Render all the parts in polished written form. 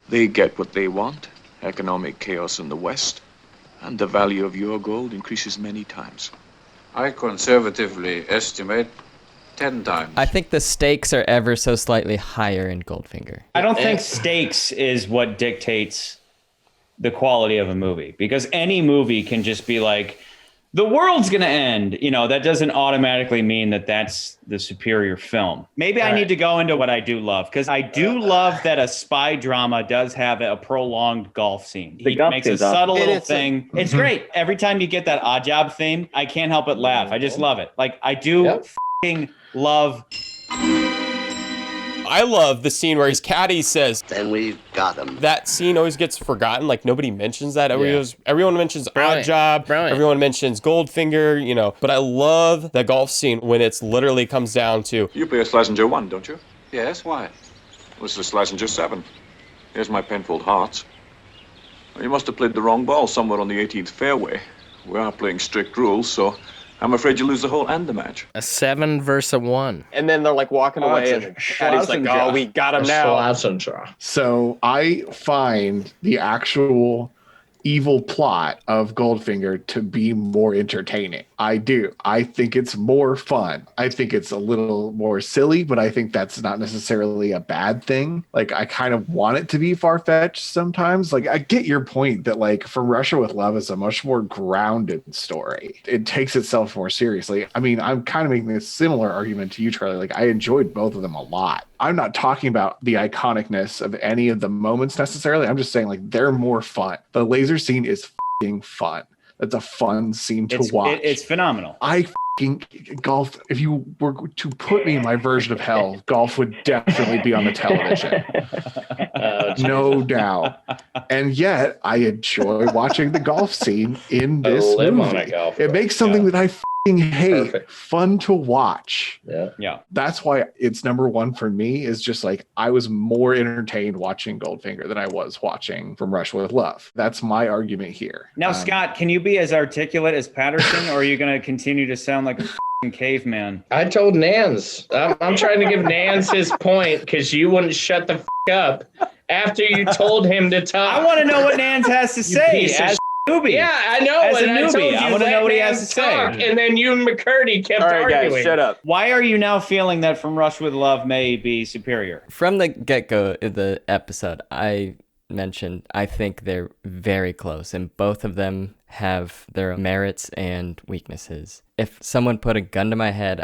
They get what they want, economic chaos in the West, and the value of your gold increases many times. I conservatively estimate 10 times. I think the stakes are ever so slightly higher in Goldfinger. I don't think stakes is what dictates the quality of a movie, because any movie can just be like, the world's gonna end. You know, that doesn't automatically mean that that's the superior film. Maybe I need to go into what I do love, because I do love that a spy drama does have a prolonged golf scene. He makes a subtle little thing. It's great. Every time you get that Odd Job theme, I can't help but laugh. I just love it. Like, I do f***ing love. I love the scene where his caddy says, "Then we've got him." That scene always gets forgotten. Like, nobody mentions that. Everyone mentions Odd Job. Everyone mentions Goldfinger, you know. But I love the golf scene when it's literally comes down to... You play a Schlesinger 1, don't you? Yes, why? This is a Schlesinger 7. Here's my Penfold Hearts. Well, you must have played the wrong ball somewhere on the 18th fairway. We are playing strict rules, so I'm afraid you lose the hole and the match. A 7 versus a 1. And then they're like walking away and caddy's like, oh, we got him now. So I find the actual evil plot of Goldfinger to be more entertaining. I do. I think it's more fun. I think it's a little more silly, but I think that's not necessarily a bad thing. Like, I kind of want it to be far-fetched sometimes. Like, I get your point that, like, From Russia with Love is a much more grounded story. It takes itself more seriously. I mean, I'm kind of making a similar argument to you, Charlie. Like, I enjoyed both of them a lot. I'm not talking about the iconicness of any of the moments necessarily. I'm just saying, like, they're more fun. The laser scene is f***ing fun. That's a fun scene to watch. It's phenomenal. I f***ing golf. If you were to put me in my version of hell, golf would definitely be on the television. No doubt. And yet, I enjoy watching the golf scene in this movie. It makes something that I f***ing hate fun to watch. Yeah. That's why it's number one for me, is just like, I was more entertained watching Goldfinger than I was watching From Russia with Love. That's my argument here. Now, Scott, can you be as articulate as Patterson, or are you going to continue to sound like a f***ing caveman? I told Nans. I'm trying to give Nans his point because you wouldn't shut the f*** up after you told him to talk. I want to know what Nans has to say as a newbie. Yeah, I know. As a newbie, I want to know what he has to say. And then you and McCurdy kept arguing. Guys, shut up. Why are you now feeling that From Russia with Love may be superior? From the get-go of the episode, I mentioned I think they're very close, and both of them have their merits and weaknesses. If someone put a gun to my head,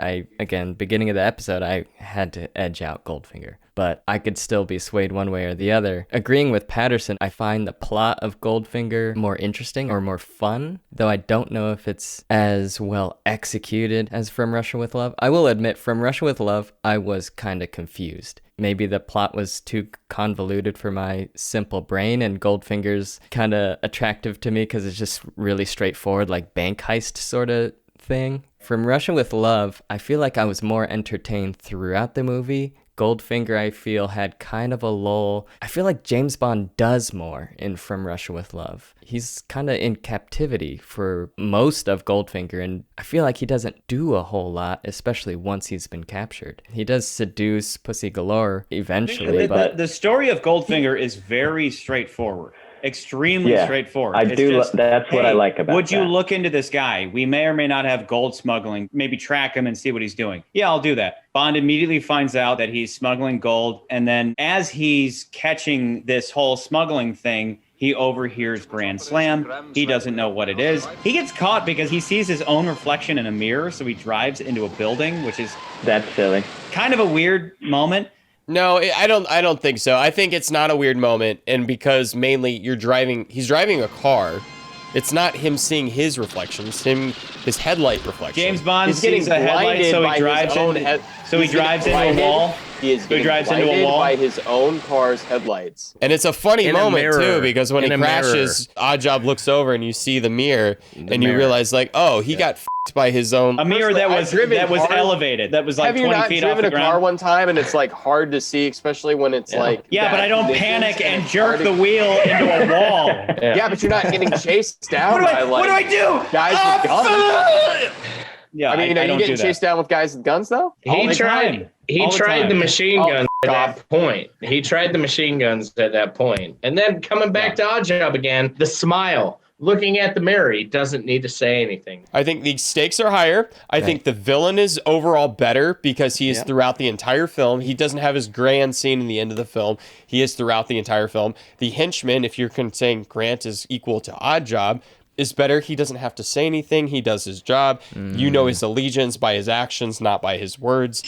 beginning of the episode, I had to edge out Goldfinger. But I could still be swayed one way or the other. Agreeing with Patterson, I find the plot of Goldfinger more interesting or more fun, though I don't know if it's as well executed as From Russia with Love. I will admit, From Russia with Love, I was kind of confused. Maybe the plot was too convoluted for my simple brain, and Goldfinger's kind of attractive to me because it's just really straightforward, like bank heist sort of thing. From Russia with Love, I feel like I was more entertained throughout the movie. Goldfinger, I feel, had kind of a lull. I feel like James Bond does more in From Russia with Love. He's kind of in captivity for most of Goldfinger, and I feel like he doesn't do a whole lot, especially once he's been captured. He does seduce Pussy Galore eventually, but... The story of Goldfinger is very straightforward. Extremely straightforward. That's what I like about it. Would you look into this guy? We may or may not have gold smuggling. Maybe track him and see what he's doing. Yeah, I'll do that. Bond immediately finds out that he's smuggling gold. And then as he's catching this whole smuggling thing, he overhears Grand Slam. He doesn't know what it is. He gets caught because he sees his own reflection in a mirror. So he drives into a building, which is... That's silly. Kind of a weird moment. No, I don't think so. I think it's not a weird moment, and because mainly he's driving a car. It's not him seeing his reflections, his headlight reflection. James Bond sees a headlight, so he drives into a wall. He is getting blinded by his own car's headlights. And it's a funny moment, too, because when he crashes, Oddjob looks over and you see the mirror, and you realize, like, oh, he got f***ed by his own... A mirror that was elevated, that was like 20 feet off the ground. Have you not driven a car one time, and it's, like, hard to see, especially when it's, like... Yeah, but I don't panic and jerk the wheel into a wall. Yeah, but you're not getting chased down by, like... What do I do? Guys with guns. Yeah, I mean, are you getting chased down with guys with guns though? He tried the machine guns at that point. He tried the machine guns at that point. And then coming back to Oddjob again, the smile. Looking at the mirror, he doesn't need to say anything. I think the stakes are higher. I think the villain is overall better because he is throughout the entire film. He doesn't have his grand scene in the end of the film. He is throughout the entire film. The henchman, if you're saying Grant is equal to Oddjob, is better. He doesn't have to say anything. He does his job. You know his allegiance by his actions, not by his words.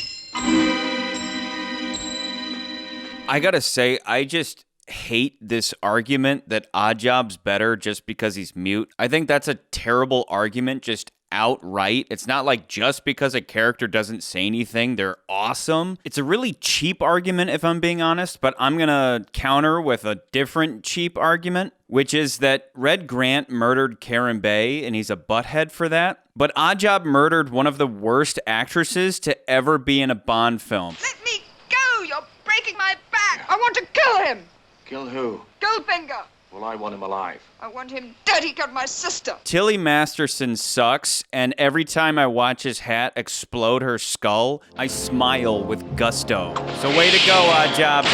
I gotta say, I just hate this argument that Oddjob's better just because he's mute. I think that's a terrible argument, just outright. It's not like just because a character doesn't say anything, they're awesome. It's a really cheap argument, if I'm being honest, but I'm gonna counter with a different cheap argument, which is that Red Grant murdered Karen Bay, and he's a butthead for that. But Oddjob murdered one of the worst actresses to ever be in a Bond film. Let me go! You're breaking my back! I want to kill him! Kill who? Goldfinger! Well, I want him alive. I want him dead. He killed my sister. Tilly Masterson sucks, and every time I watch his hat explode her skull, I smile with gusto. So way to go, Oddjob.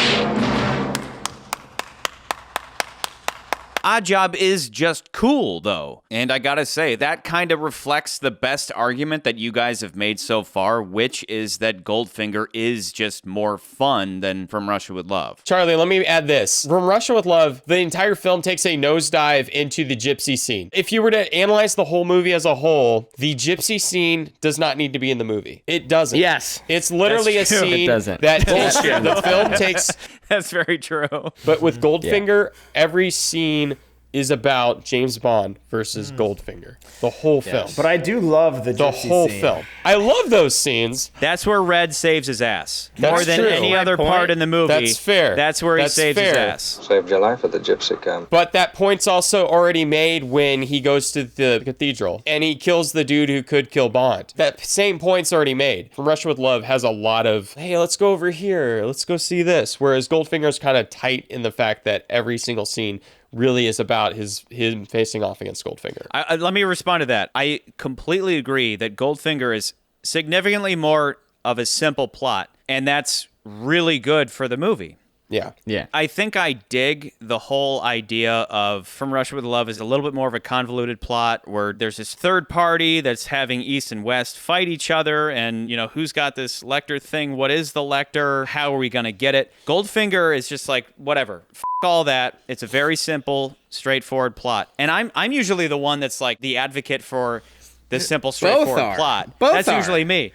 Oddjob is just cool, though. And I gotta say, that kind of reflects the best argument that you guys have made so far, which is that Goldfinger is just more fun than From Russia with Love. Charlie, let me add this. From Russia with Love, the entire film takes a nosedive into the gypsy scene. If you were to analyze the whole movie as a whole, the gypsy scene does not need to be in the movie. It doesn't. Yes. It's literally a scene that the film takes... That's very true. But with Goldfinger, every scene is about James Bond versus Goldfinger. The whole film. But I do love the whole scene. film. I love those scenes. That's where Red saves his ass. That's more than true. any other part in the movie. That's fair. That's where he saves his ass. Saved your life at the gypsy camp. But that point's also already made when he goes to the cathedral and he kills the dude who could kill Bond. That same point's already made. From Russia with Love has a lot of, hey, let's go over here. Let's go see this. Whereas Goldfinger's kind of tight in the fact that every single scene really is about him facing off against Goldfinger. Let me respond to that. I completely agree that Goldfinger is significantly more of a simple plot, and that's really good for the movie. Yeah. I think I dig the whole idea of From Russia with Love is a little bit more of a convoluted plot where there's this third party that's having East and West fight each other, and, you know, who's got this Lecter thing? What is the Lecter? How are we going to get it? Goldfinger is just like, whatever. F all that. It's a very simple, straightforward plot. And I'm usually the one that's like the advocate for the simple, straightforward plot. That's usually me.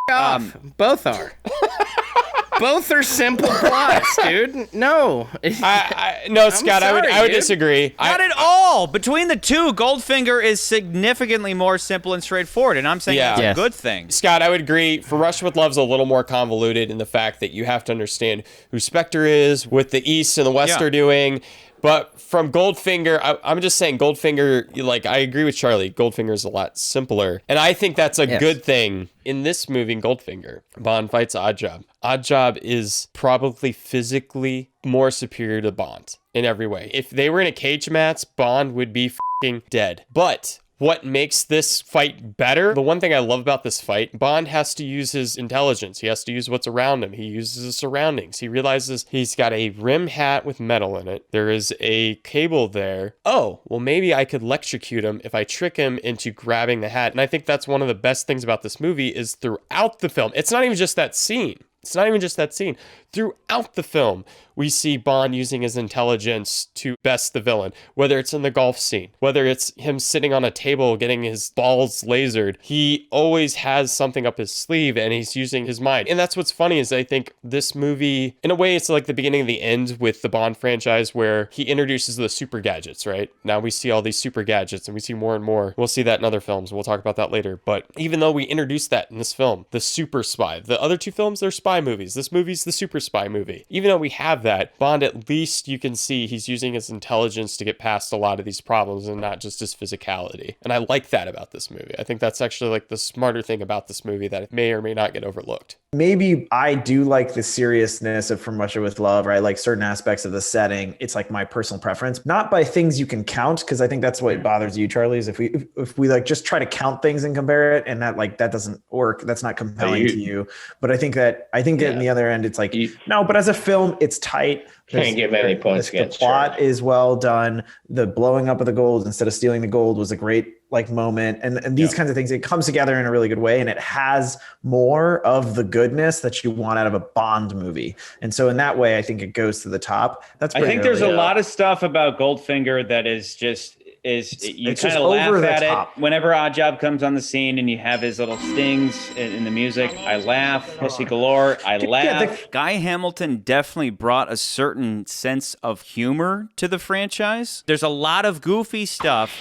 Off. Both are. Both are simple plots, dude. No. No, Scott, I would disagree. Not at all. Between the two, Goldfinger is significantly more simple and straightforward, and I'm saying that's a good thing. Scott, I would agree. For Russia with Love's a little more convoluted in the fact that you have to understand who Spectre is, what the East and the West are doing. But from Goldfinger, I'm just saying Goldfinger, like, I agree with Charlie. Goldfinger is a lot simpler. And I think that's a good thing. In this movie, Goldfinger, Bond fights Oddjob. Oddjob is probably physically more superior to Bond in every way. If they were in a cage match, Bond would be f***ing dead. But what makes this fight better, the one thing I love about this fight, Bond has to use his intelligence. He has to use what's around him. He uses his surroundings. He realizes he's got a rim hat with metal in it. There is a cable there. Oh, well, maybe I could electrocute him if I trick him into grabbing the hat. And I think that's one of the best things about this movie is throughout the film. It's not even just that scene. Throughout the film, we see Bond using his intelligence to best the villain, whether it's in the golf scene, whether it's him sitting on a table getting his balls lasered. He always has something up his sleeve and he's using his mind. And that's what's funny is I think this movie, in a way, it's like the beginning of the end with the Bond franchise where he introduces the super gadgets, right? Now we see all these super gadgets and we see more and more. We'll see that in other films. We'll talk about that later. But even though we introduced that in this film, the super spy, the other two films, they're spy movies. This movie's the super spy movie. Even though we have that, Bond, at least you can see he's using his intelligence to get past a lot of these problems and not just his physicality. And I like that about this movie. I think that's actually like the smarter thing about this movie that may or may not get overlooked. maybe I do like the seriousness of From Russia with Love, right? Like certain aspects of the setting. It's like my personal preference, not by things you can count, because I think that's what bothers you, Charlie, is if we like just try to count things and compare it, and that doesn't work. That's not compelling to you. But I think that in the other end, it's like, no, but as a film, it's tight. Can't give any points against the plot is well done. The blowing up of the gold instead of stealing the gold was a great moment. And these kinds of things, it comes together in a really good way. And it has more of the goodness that you want out of a Bond movie. And so in that way, I think it goes to the top. I think there's a lot of stuff about Goldfinger that is just, you kind of laugh at it whenever Oddjob comes on the scene and you have his little stings in the music. I laugh. Pussy Galore, I laugh. Guy Hamilton definitely brought a certain sense of humor to the franchise. There's a lot of goofy stuff,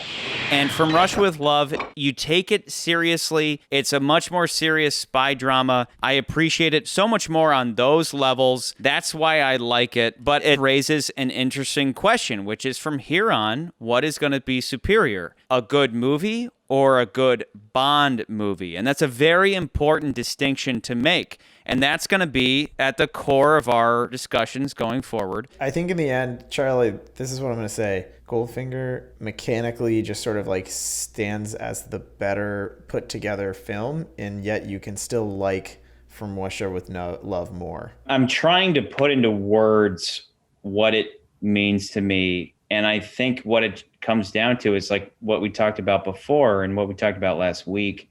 and From Russia with Love, you take it seriously. It's a much more serious spy drama. I appreciate it so much more on those levels. That's why I like it, but it raises an interesting question, which is from here on, what is going to be superior, a good movie or a good Bond movie? And that's a very important distinction to make. And that's going to be at the core of our discussions going forward. I think in the end, Charlie, this is what I'm going to say. Goldfinger mechanically just sort of like stands as the better put together film, and yet you can still like From Russia with Love more. I'm trying to put into words what it means to me. And I think what it comes down to is like what we talked about before and what we talked about last week,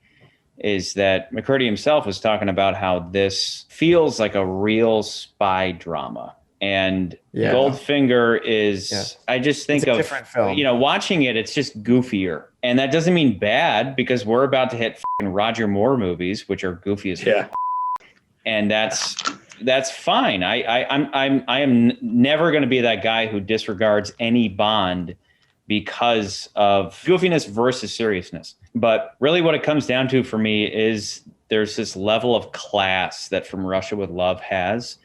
is that McCurdy himself was talking about how this feels like a real spy drama. And Goldfinger is, I just think of, different film. Watching it, it's just goofier. And that doesn't mean bad, because we're about to hit Roger Moore movies, which are goofy as and that's fine. I am never going to be that guy who disregards any Bond because of goofiness versus seriousness. But really what it comes down to for me is there's this level of class that From Russia with Love has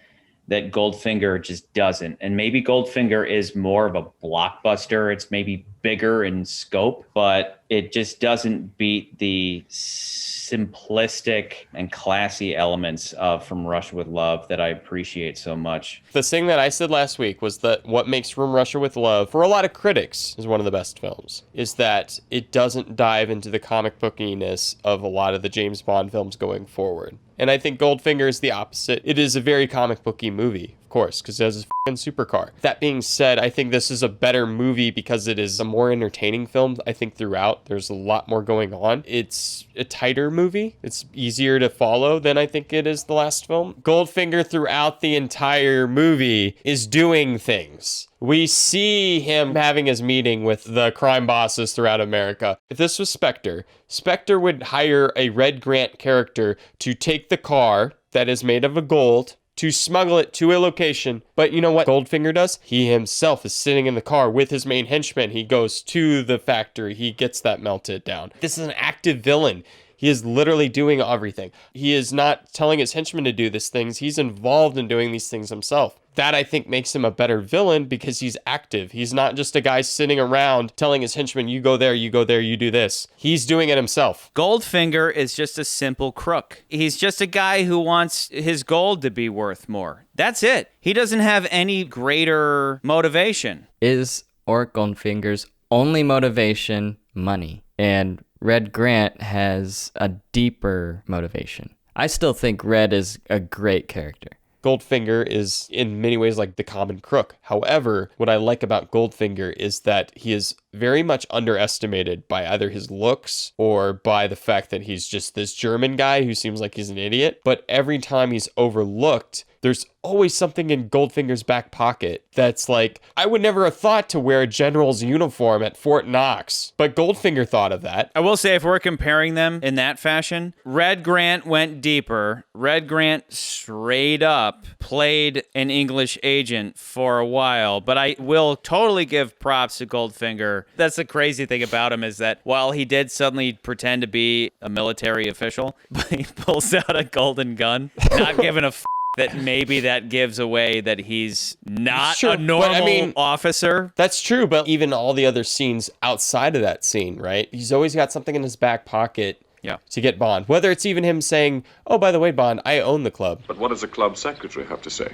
that Goldfinger just doesn't. And maybe Goldfinger is more of a blockbuster. It's maybe bigger in scope, but it just doesn't beat the simplistic and classy elements of From Russia with Love that I appreciate so much. The thing that I said last week was that what makes From Russia with Love, for a lot of critics, is one of the best films, is that it doesn't dive into the comic bookiness of a lot of the James Bond films going forward. And I think Goldfinger is the opposite. It is a very comic booky movie, of course, because it has a f***ing supercar. That being said, I think this is a better movie because it is a more entertaining film. I think throughout, there's a lot more going on. It's a tighter movie. It's easier to follow than I think it is the last film. Goldfinger throughout the entire movie is doing things. We see him having his meeting with the crime bosses throughout America. If this was Spectre, Spectre would hire a Red Grant character to take the car that is made of a gold, to smuggle it to a location. But you know what Goldfinger does? He himself is sitting in the car with his main henchman. He goes to the factory. He gets that melted down. This is an active villain. He is literally doing everything. He is not telling his henchmen to do these things. He's involved in doing these things himself. That, I think, makes him a better villain because he's active. He's not just a guy sitting around telling his henchmen, you go there, you do this. He's doing it himself. Goldfinger is just a simple crook. He's just a guy who wants his gold to be worth more. That's it. He doesn't have any greater motivation. Is Auric Goldfinger's only motivation money? And Red Grant has a deeper motivation. I still think Red is a great character. Goldfinger is in many ways like the common crook. However, what I like about Goldfinger is that he is very much underestimated by either his looks or by the fact that he's just this German guy who seems like he's an idiot. But every time he's overlooked, there's always something in Goldfinger's back pocket that's like, I would never have thought to wear a general's uniform at Fort Knox, but Goldfinger thought of that. I will say, if we're comparing them in that fashion, Red Grant went deeper. Red Grant straight up played an English agent for a while, but I will totally give props to Goldfinger. That's the crazy thing about him, is that while he did suddenly pretend to be a military official, but he pulls out a golden gun, not giving a that maybe that gives away that he's not a normal officer. That's true, but even all the other scenes outside of that scene, right? He's always got something in his back pocket. to get Bond. Whether it's even him saying, oh, by the way, Bond, I own the club. But what does the club secretary have to say?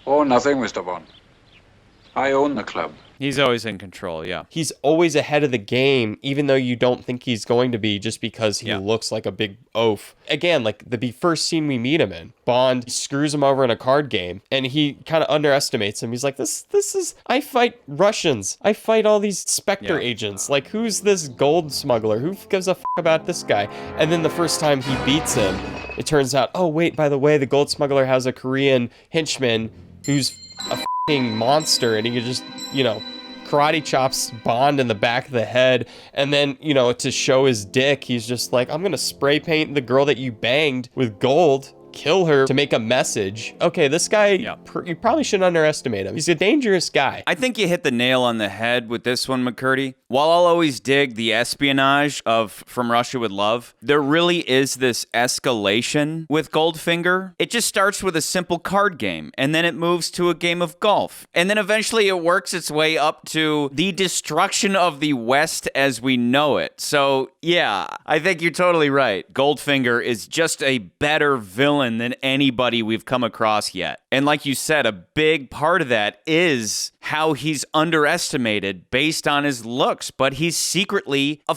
Oh, nothing, Mr. Bond. I own the club. He's always in control, yeah. He's always ahead of the game, even though you don't think he's going to be, just because he looks like a big oaf. Again, like the first scene we meet him in, Bond screws him over in a card game, and he kind of underestimates him. He's like, this is, I fight Russians. I fight all these Spectre agents. Like, who's this gold smuggler? Who gives a f*** about this guy? And then the first time he beats him, it turns out, oh, wait, by the way, the gold smuggler has a Korean henchman who's a f***ing monster, and he can just, karate chops Bond in the back of the head, and then, to show his dick, he's just like, I'm gonna spray paint the girl that you banged with gold, kill her to make a message. Okay, this guy, you probably shouldn't underestimate him. He's a dangerous guy. I think you hit the nail on the head with this one, McCurdy. While I'll always dig the espionage of From Russia with Love, there really is this escalation with Goldfinger. It just starts with a simple card game, and then it moves to a game of golf. And then eventually it works its way up to the destruction of the West as we know it. So, yeah, I think you're totally right. Goldfinger is just a better villain than anybody we've come across yet. And like you said, a big part of that is how he's underestimated based on his looks, but he's secretly a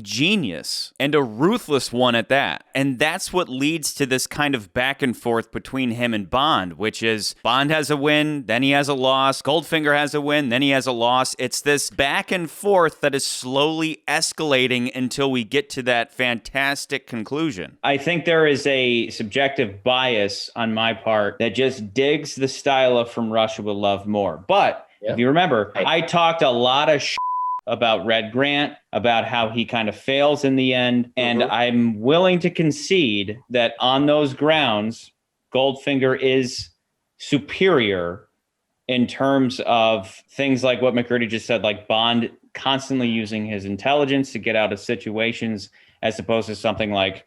genius and a ruthless one at that. And that's what leads to this kind of back and forth between him and Bond, which is Bond has a win, then he has a loss, Goldfinger has a win, then he has a loss. It's this back and forth that is slowly escalating until we get to that fantastic conclusion. I think there is a subjective bias on my part that just digs the style of From Russia with Love more. But if you remember, I talked a lot of about Red Grant, about how he kind of fails in the end. And I'm willing to concede that on those grounds, Goldfinger is superior in terms of things like what McCurdy just said, like Bond constantly using his intelligence to get out of situations, as opposed to something like,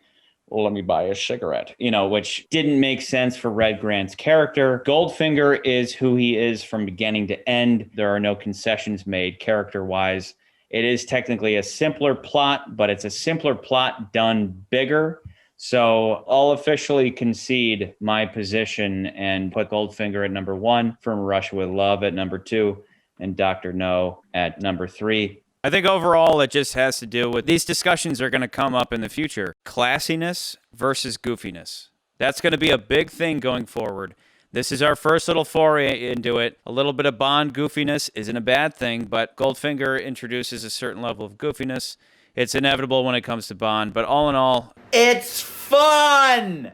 well, let me buy a cigarette, which didn't make sense for Red Grant's character. Goldfinger is who he is from beginning to end. There are no concessions made character-wise. It is technically a simpler plot, but it's a simpler plot done bigger. So I'll officially concede my position and put Goldfinger at number 1, From Russia with Love at number 2, and Dr. No at number 3. I think overall it just has to do with these discussions are going to come up in the future. Classiness versus goofiness. That's going to be a big thing going forward. This is our first little foray into it. A little bit of Bond goofiness isn't a bad thing, but Goldfinger introduces a certain level of goofiness. It's inevitable when it comes to Bond, but all in all, it's fun!